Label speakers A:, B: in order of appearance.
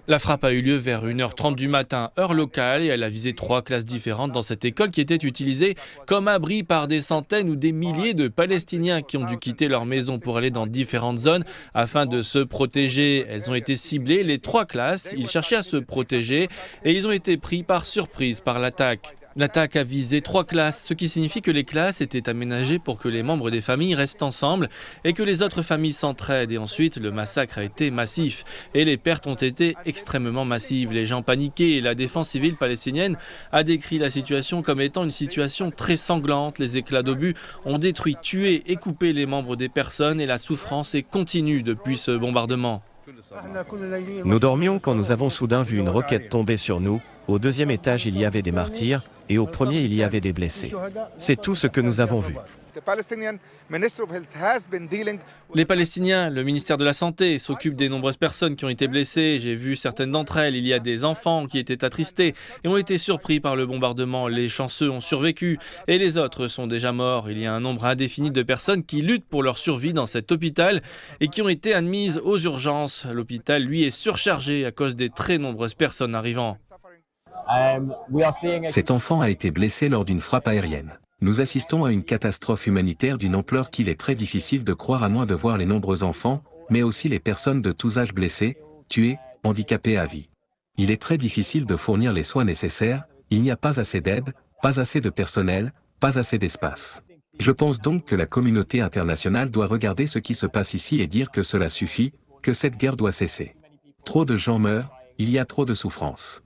A: La frappe a eu lieu vers 1h30 du matin, heure locale, et elle a visé 3 classes différentes dans cette école qui était utilisée comme abri par des centaines ou des milliers de Palestiniens qui ont dû quitter leur maison pour aller dans différentes zones afin de se protéger. Elles ont été ciblées, les 3 classes, ils cherchaient à se protéger et ils ont été pris par surprise par l'attaque. L'attaque a visé 3 classes, ce qui signifie que les classes étaient aménagées pour que les membres des familles restent ensemble et que les autres familles s'entraident. Et ensuite, le massacre a été massif et les pertes ont été extrêmement massives. Les gens paniquaient et la défense civile palestinienne a décrit la situation comme étant une situation très sanglante. Les éclats d'obus ont détruit, tué et coupé les membres des personnes et la souffrance est continue depuis ce bombardement.
B: Nous dormions quand nous avons soudain vu une roquette tomber sur nous. Au 2e étage, il y avait des martyrs, et au 1er, il y avait des blessés. C'est tout ce que nous avons vu.
A: Les Palestiniens, le ministère de la Santé, s'occupent des nombreuses personnes qui ont été blessées. J'ai vu certaines d'entre elles. Il y a des enfants qui étaient attristés et ont été surpris par le bombardement. Les chanceux ont survécu et les autres sont déjà morts. Il y a un nombre indéfini de personnes qui luttent pour leur survie dans cet hôpital et qui ont été admises aux urgences. L'hôpital, lui, est surchargé à cause des très nombreuses personnes arrivant.
C: Cet enfant a été blessé lors d'une frappe aérienne. Nous assistons à une catastrophe humanitaire d'une ampleur qu'il est très difficile de croire à moins de voir les nombreux enfants, mais aussi les personnes de tous âges blessées, tuées, handicapées à vie. Il est très difficile de fournir les soins nécessaires, il n'y a pas assez d'aide, pas assez de personnel, pas assez d'espace. Je pense donc que la communauté internationale doit regarder ce qui se passe ici et dire que cela suffit, que cette guerre doit cesser. Trop de gens meurent, il y a trop de souffrance.